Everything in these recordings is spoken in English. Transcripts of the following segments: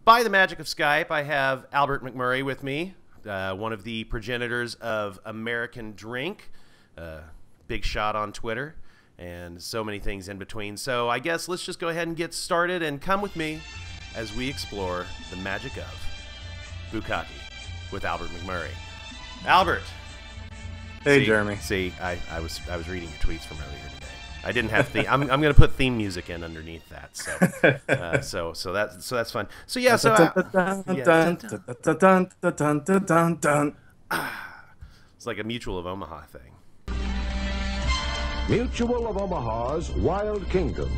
By the magic of Skype, I have Albert McMurry with me, one of the progenitors of American Drink, big shot on Twitter, and so many things in between. So I guess let's just go ahead and get started, and come with me as we explore the magic of Bukkake with Albert McMurry. Albert. Hey, Jeremy. See, I was reading your tweets from earlier today. I didn't have theme. I'm going to put theme music in underneath that. So that's fun. So yeah. So it's like a Mutual of Omaha thing. Mutual of Omaha's Wild Kingdom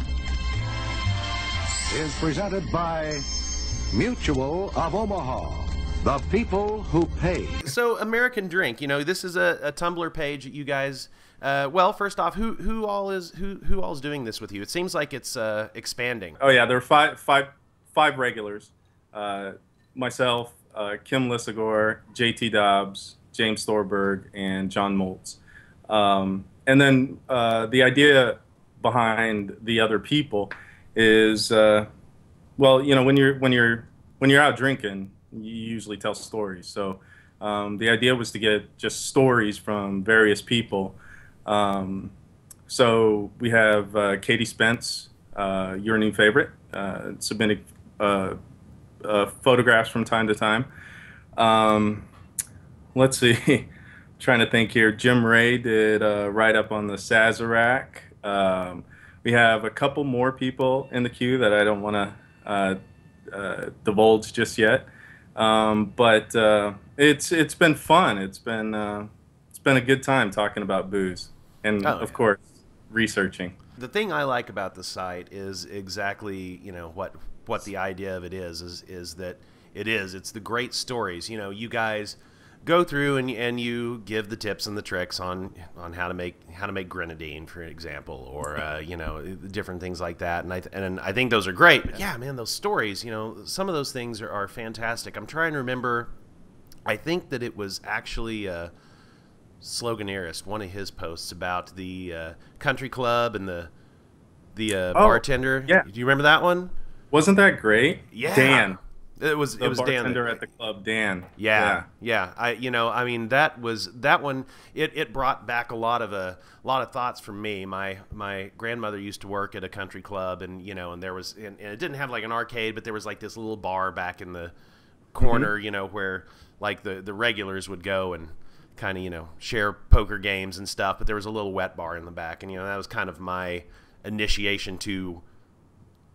is presented by Mutual of Omaha, the people who pay. So American Drink, you know, this is a Tumblr page that you guys. Well, first off, who all is doing this with you? It seems like it's expanding. Oh yeah, there are five regulars. Myself, Kim Lissagore, JT Dobbs, James Thorberg, and John Moltz. And then the idea behind the other people is, well, you know, when you're out drinking, you usually tell stories. So the idea was to get just stories from various people. So we have Katie Spence, your new favorite, submitting photographs from time to time. Let's see. Trying to think here. Jim Ray did a write-up on the Sazerac. We have a couple more people in the queue that I don't want to divulge just yet. But it's been fun. It's been a good time talking about booze and of course researching. The thing I like about the site is exactly, you know, what the idea of it is that it's the great stories. You know, you guys go through and you give the tips and the tricks on how to make grenadine, for example, or you know, different things like that. And I think those are great. But yeah, man, those stories, you know, some of those things are fantastic. I'm trying to remember. I think that it was actually Sloganeerist, one of his posts about the country club and the bartender. Yeah. Do you remember that one? Wasn't that great? Yeah. Dan. It was bartender Dan at the club, Dan. Yeah. I mean, that one. It brought back a lot of thoughts from me. My grandmother used to work at a country club, and you know, and there was, and it didn't have like an arcade, but there was like this little bar back in the corner, you know, where like the regulars would go and kind of, you know, share poker games and stuff. But there was a little wet bar in the back, and you know, that was kind of my initiation to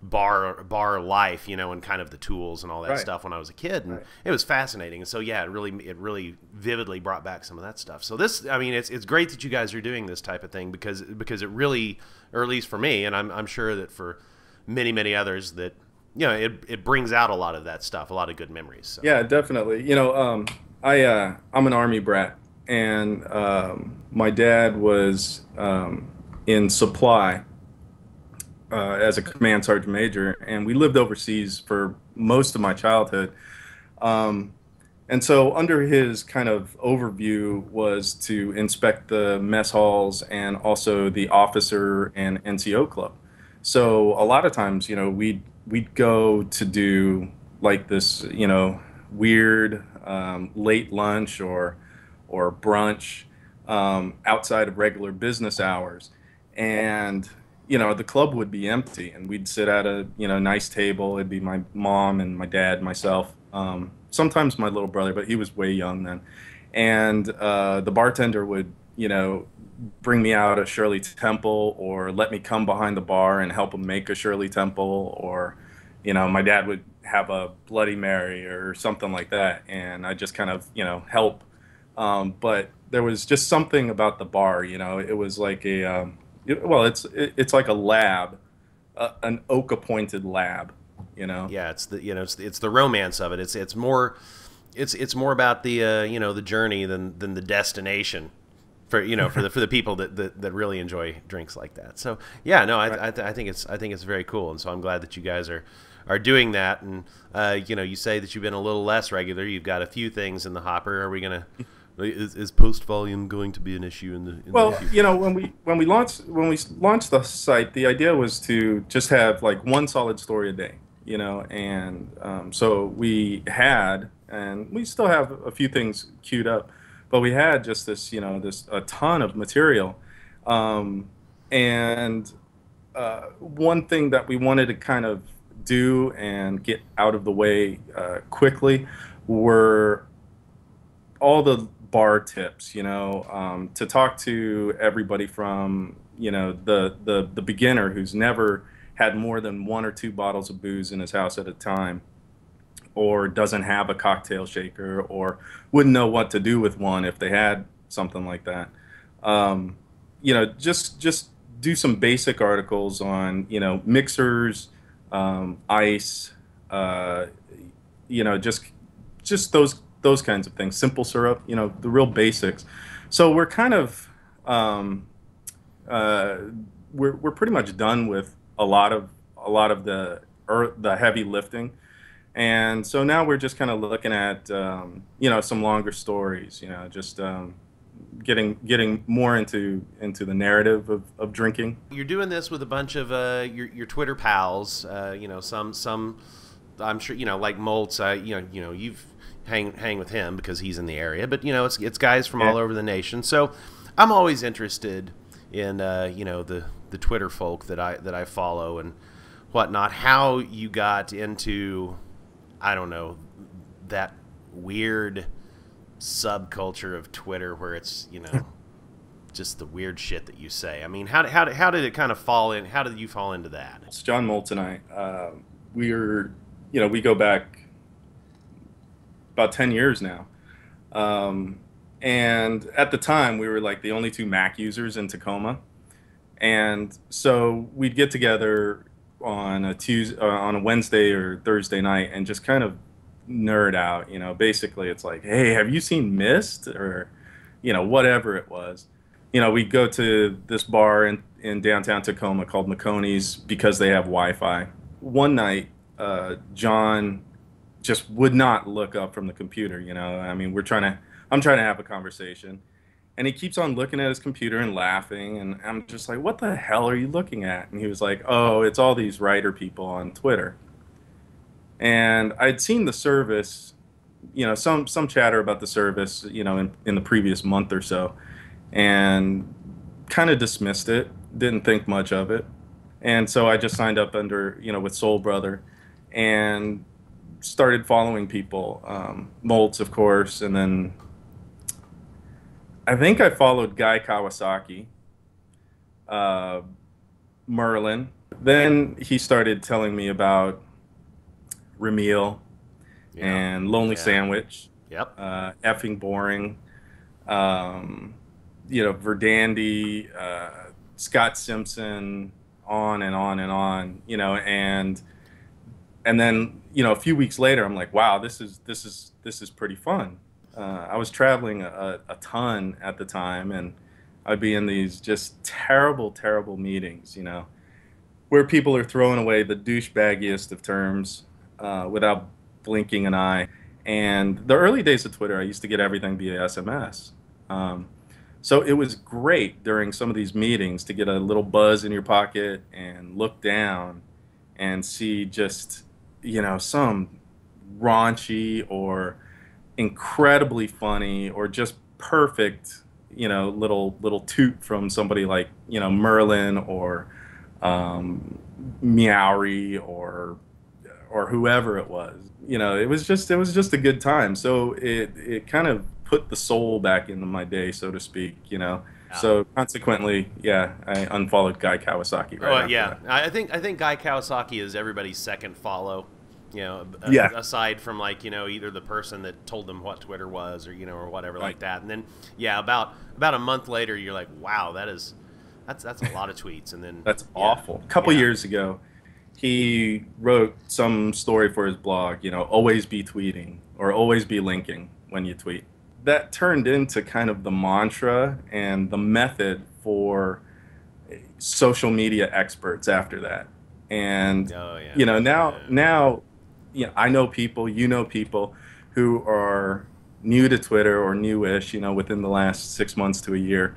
bar life, you know, and kind of the tools and all that stuff when I was a kid, and it was fascinating. And so yeah, it really vividly brought back some of that stuff. So this, I mean, it's great that you guys are doing this type of thing because it really, or at least for me, and I'm sure that for many others, that, you know, it brings out a lot of that stuff, a lot of good memories. So. Yeah, definitely. You know, I'm an Army brat, and my dad was in supply. As a command sergeant major, and we lived overseas for most of my childhood. And so under his kind of overview was to inspect the mess halls and also the officer and NCO club. So a lot of times, you know, we'd go to do like this, you know, weird late lunch or brunch outside of regular business hours. And you know, the club would be empty, and we'd sit at a, you know, nice table. It'd be my mom and my dad, myself, sometimes my little brother, but he was way young then. And the bartender would, you know, bring me out a Shirley Temple, or let me come behind the bar and help him make a Shirley Temple, or, you know, my dad would have a Bloody Mary or something like that, and I just kind of, you know, help. But there was just something about the bar, you know. It was like a well, it's like a lab, an oak-appointed lab, you know. Yeah, it's the romance of it. It's more about the you know, the journey than the destination, for, you know, for the people that really enjoy drinks like that. So yeah, no, I think it's very cool, and so I'm glad that you guys are doing that. And you know, you say that you've been a little less regular. You've got a few things in the hopper. Are we gonna? Is post volume going to be an issue in the? Well, you know, when we launched the site, the idea was to just have like one solid story a day. you know, and so we had, and we still have a few things queued up, but we had just this, you know, this a ton of material, and one thing that we wanted to kind of do and get out of the way quickly were all the bar tips, you know, to talk to everybody from, you know, the beginner who's never had more than 1 or 2 bottles of booze in his house at a time, or doesn't have a cocktail shaker, or wouldn't know what to do with one if they had something like that. You know, just do some basic articles on, you know, mixers, ice, you know, just those kinds of things, simple syrup, you know, the real basics. So we're kind of uh, we're pretty much done with a lot of the heavy lifting, and so now we're just kind of looking at you know, some longer stories, you know, just getting more into the narrative of drinking. You're doing this with a bunch of your Twitter pals. You know, some I'm sure, you know, like Moltz. You know you've hang with him because he's in the area, but you know, it's guys from all over the nation. So I'm always interested in you know, the Twitter folk that I follow and whatnot. How you got into, I don't know, that weird subculture of Twitter where it's, you know, just the weird shit that you say. I mean, how did it kind of fall in? How did you fall into that? It's John Moltz and I. We're, you know, we go back about 10 years now. And at the time, we were like the only 2 Mac users in Tacoma. And so we'd get together on a Wednesday or Thursday night and just kind of nerd out. You know, basically it's like, hey, have you seen Mist? Or, you know, whatever it was. You know, we'd go to this bar in downtown Tacoma called McMurry's because they have Wi-Fi. One night, John just would not look up from the computer. You know, I mean, I'm trying to have a conversation, and he keeps on looking at his computer and laughing, and I'm just like, what the hell are you looking at? And he was like, oh, it's all these writer people on Twitter. And I'd seen the service, you know, some chatter about the service, you know, in the previous month or so, and kind of dismissed it, didn't think much of it. And so I just signed up under, you know, with Soul Brother, and started following people, Moltz, of course, and then I think I followed Guy Kawasaki, Merlin. Then he started telling me about Ramil and Lonely Sandwich. Yep. Effing Boring. You know, Verdandi, Scott Simpson, on and on and on. You know, and then, you know, a few weeks later, I'm like, wow, this is pretty fun. I was traveling a ton at the time, and I'd be in these just terrible, terrible meetings, you know, where people are throwing away the douchebaggiest of terms without blinking an eye. And the early days of Twitter, I used to get everything via SMS. So it was great during some of these meetings to get a little buzz in your pocket and look down and see just, you know, some raunchy or incredibly funny or just perfect, you know, little toot from somebody like, you know, Merlin or Meowry or whoever it was. You know, it was just a good time. So it kind of put the soul back into my day, so to speak, you know. Yeah. So consequently, yeah, I unfollowed Guy Kawasaki right after yeah. that. I think Guy Kawasaki is everybody's second follow. You know, aside from, like, you know, either the person that told them what Twitter was or, you know, or whatever like that. And then, yeah, about a month later, you're like, wow, that's a lot of tweets. And then that's awful. A couple years ago, he wrote some story for his blog, you know, always be tweeting or always be linking when you tweet. That turned into kind of the mantra and the method for social media experts after that. And, you know, now, you know, I know people, you know, people who are new to Twitter or newish, you know, within the last 6 months to a year,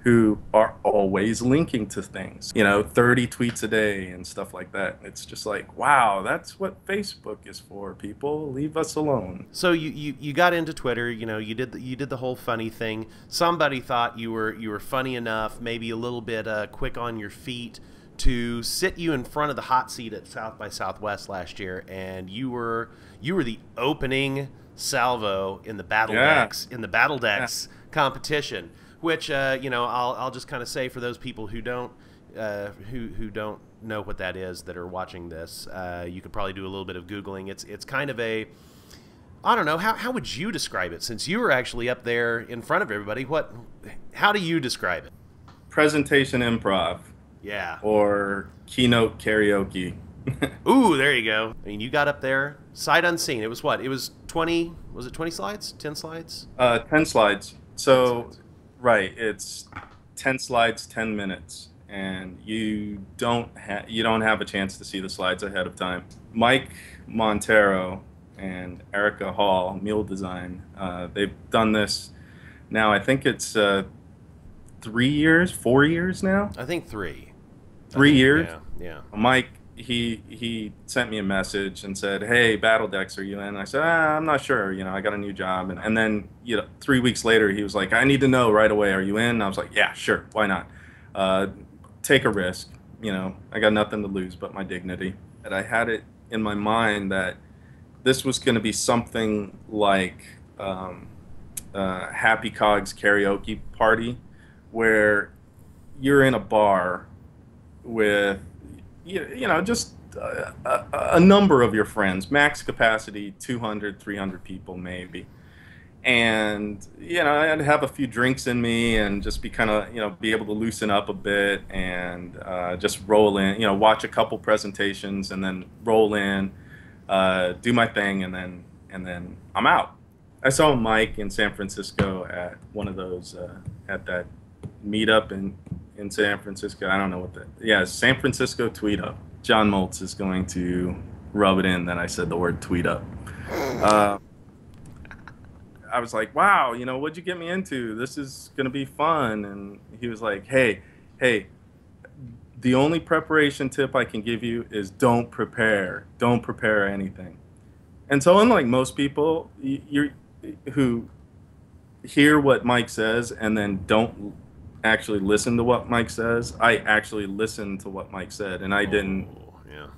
who are always linking to things, 30 tweets a day and stuff like that. It's just like, wow, that's what Facebook is for, people. Leave us alone. So you got into Twitter, you did the whole funny thing. Somebody thought you were funny enough, maybe a little bit quick on your feet, to sit you in front of the hot seat at South by Southwest last year, and you were the opening salvo in the Battle Decks competition. Which I'll just kind of say for those people who don't know what that is, that are watching this, you could probably do a little bit of Googling. It's kind of a, I don't know, how would you describe it, since you were actually up there in front of everybody? How do you describe it? Presentation improv. Yeah. Or keynote karaoke. Ooh, there you go. I mean, you got up there sight unseen. It was what? It was 20. Was it 20 slides? 10 slides? 10 slides. So. 10 slides. Right, it's 10 slides, 10 minutes, and you don't have a chance to see the slides ahead of time. Mike Montero and Erica Hall, Mule Design, they've done this now. I think it's 4 years now. I think 3. 3 years. Yeah. Mike, he sent me a message and said, "Hey, Battle Decks, are you in?" I said, "I'm not sure. I got a new job." And then 3 weeks later, he was like, "I need to know right away. Are you in?" And I was like, "Yeah, sure. Why not? Take a risk. I got nothing to lose but my dignity." And I had it in my mind that this was going to be something like Happy Cog's karaoke party, where you're in a bar with just a number of your friends, max capacity 200, 300 people maybe. And, I'd have a few drinks in me and just be kind of, be able to loosen up a bit and just roll in, watch a couple presentations and then roll in, do my thing, and then I'm out. I saw Mike in San Francisco at one of those, at that meetup in San Francisco. I don't know San Francisco Tweet Up. John Moltz is going to rub it in that I said the word tweet up. I was like, wow, what'd you get me into? This is going to be fun. And he was like, hey, the only preparation tip I can give you is don't prepare anything. And so unlike most people who hear what Mike says and then don't actually listen to what Mike says, I actually listened to what Mike said, and I didn't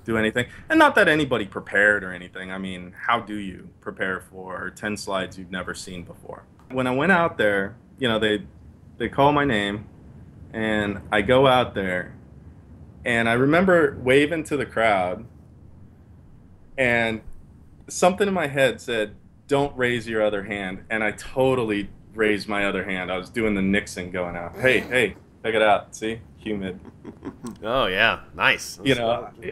do anything. And not that anybody prepared or anything. I mean, how do you prepare for 10 slides you've never seen before? When I went out there, they call my name, and I go out there, and I remember waving to the crowd, and something in my head said, "Don't raise your other hand," and I totally raised my other hand. I was doing the Nixon going out. Hey, check it out. See? Humid. Oh, yeah. Nice.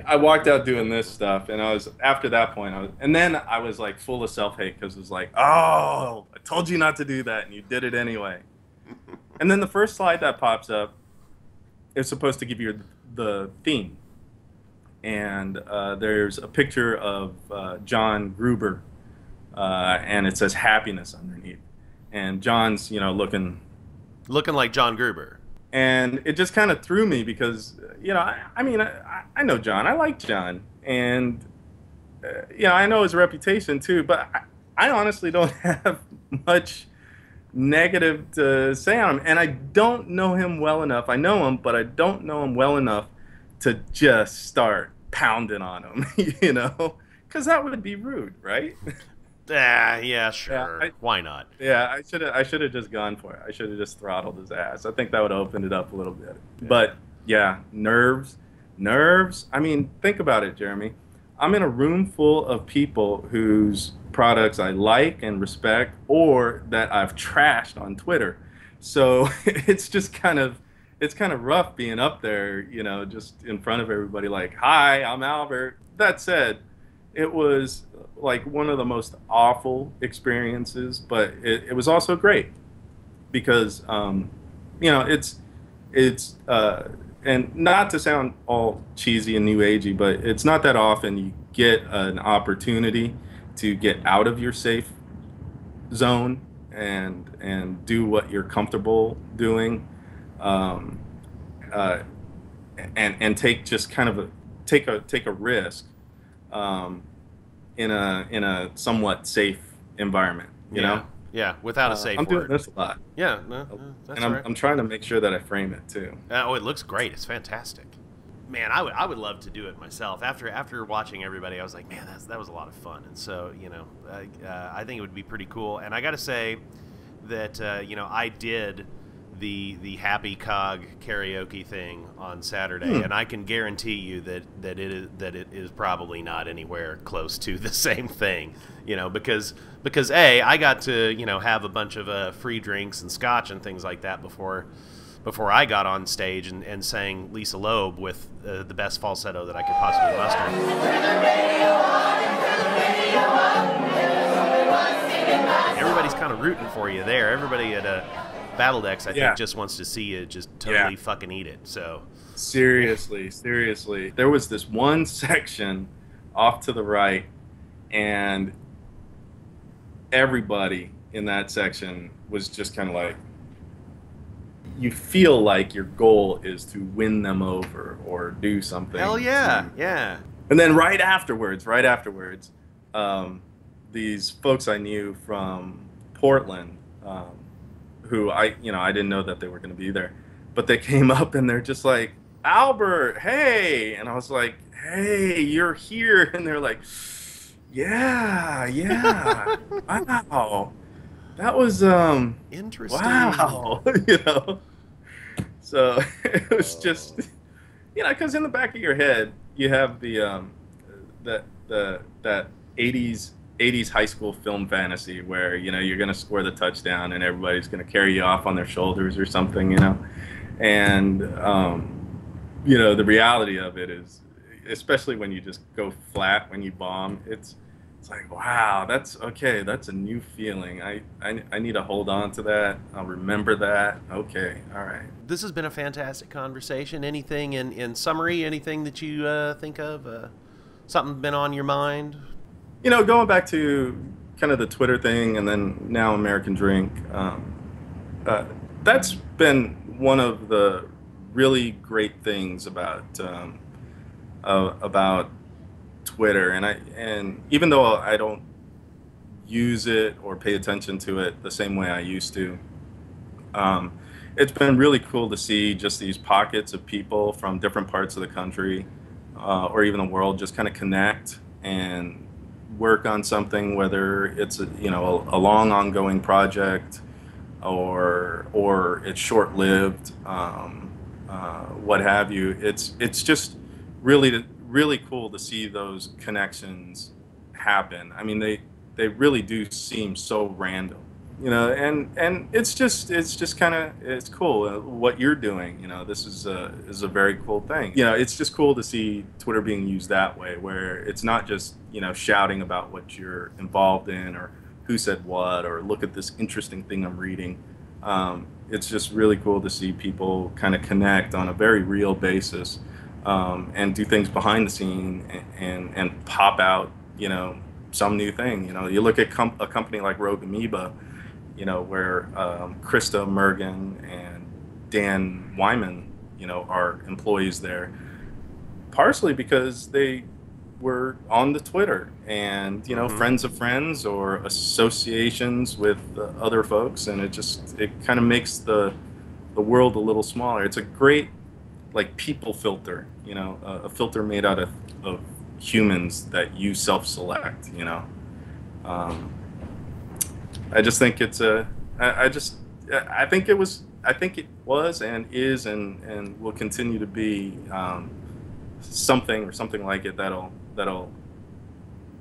I walked out doing this stuff, and after that point, and then I was like full of self-hate because it was like, oh, I told you not to do that, and you did it anyway. And then the first slide that pops up is supposed to give you the theme. And there's a picture of John Gruber, and it says happiness underneath. And John's, looking like John Gruber. And it just kind of threw me because, I know John. I like John. And, I know his reputation too. But I honestly don't have much negative to say on him. And I don't know him well enough. I know him, but I don't know him well enough to just start pounding on him, because that would be rude, right? Yeah, sure. Yeah, why not? Yeah, I should have just gone for it. I should have just throttled his ass. I think that would have opened it up a little bit. Yeah. But yeah, nerves. I mean, think about it, Jeremy. I'm in a room full of people whose products I like and respect, or that I've trashed on Twitter. So it's kind of rough being up there, just in front of everybody. Like, hi, I'm Albert. That said, it was like one of the most awful experiences, but it was also great because, it's and not to sound all cheesy and new agey, but it's not that often you get an opportunity to get out of your safe zone and do what you're comfortable doing. um, uh, and take just kind of take a risk um, in a somewhat safe environment. You know. Yeah, without a safe I'm doing word. this a lot. Yeah, no, that's and right. I'm trying to make sure that I frame it too. Oh, it looks great. It's fantastic. Man, I would love to do it myself. After watching everybody, I was like, man, that was a lot of fun. And so, you know, I think it would be pretty cool. And I got to say that you know, I did the Happy Cog karaoke thing on Saturday, and I can guarantee you that it is probably not anywhere close to the same thing. You know, because A, I got to, you know, have a bunch of free drinks and scotch and things like that before I got on stage and sang Lisa Loeb with the best falsetto that I could possibly muster. Everybody's kind of rooting for you there. Everybody at Battle Decks, I think, just wants to see you just totally fucking eat it. So seriously, there was this one section off to the right, and everybody in that section was just kind of like, you feel like your goal is to win them over or do something. Hell yeah, yeah. And then right afterwards, these folks I knew from Portland, who I didn't know that they were going to be there, but they came up and they're just like, Albert, hey, and I was like, hey, you're here, and they're like, yeah, wow, that was interesting. Wow, you know. So it was just, you know, because in the back of your head you have the that 80s high school film fantasy where, you know, you're going to score the touchdown and everybody's going to carry you off on their shoulders or something, you know. And you know, the reality of it is, especially when you just go flat when you bomb, it's like, wow, that's okay, that's a new feeling. I need to hold on to that. I'll remember that. Okay, all right. This has been a fantastic conversation. Anything in summary, anything that you think of? Something been on your mind? You know, going back to kind of the Twitter thing and then now American Drink, that's been one of the really great things about Twitter, and even though I don't use it or pay attention to it the same way I used to, it's been really cool to see just these pockets of people from different parts of the country or even the world just kind of connect and work on something, whether it's a long ongoing project or it's short-lived, what have you. It's just really cool to see those connections happen. I mean, they really do seem so random, you know, and it's just kind of, it's cool what you're doing. You know, this is a very cool thing. You know, it's just cool to see Twitter being used that way, where it's not just, you know, shouting about what you're involved in or who said what or look at this interesting thing I'm reading. It's just really cool to see people kind of connect on a very real basis. And do things behind the scene and pop out, you know, some new thing. You know, you look at a company like Rogue Amoeba, you know, where Krista Mergen and Dan Wyman, you know, are employees there, partially because they were on the Twitter and, you know, friends of friends or associations with other folks, and it kind of makes the world a little smaller. It's a great, like, people filter, you know, a filter made out of humans that you self-select, you know. I just think it's I think it was and is and will continue to be something like it that'll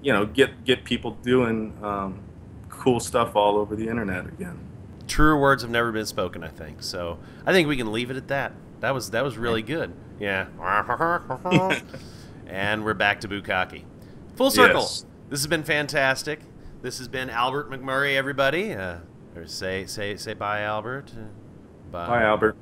you know, get people doing cool stuff all over the internet again. Truer words have never been spoken, I think. So I think we can leave it at that. That was really good. Yeah. And we're back to Bukkake. Full circle. Yes. This has been fantastic. This has been Albert McMurry, everybody. Or say bye, Albert. Bye, Albert.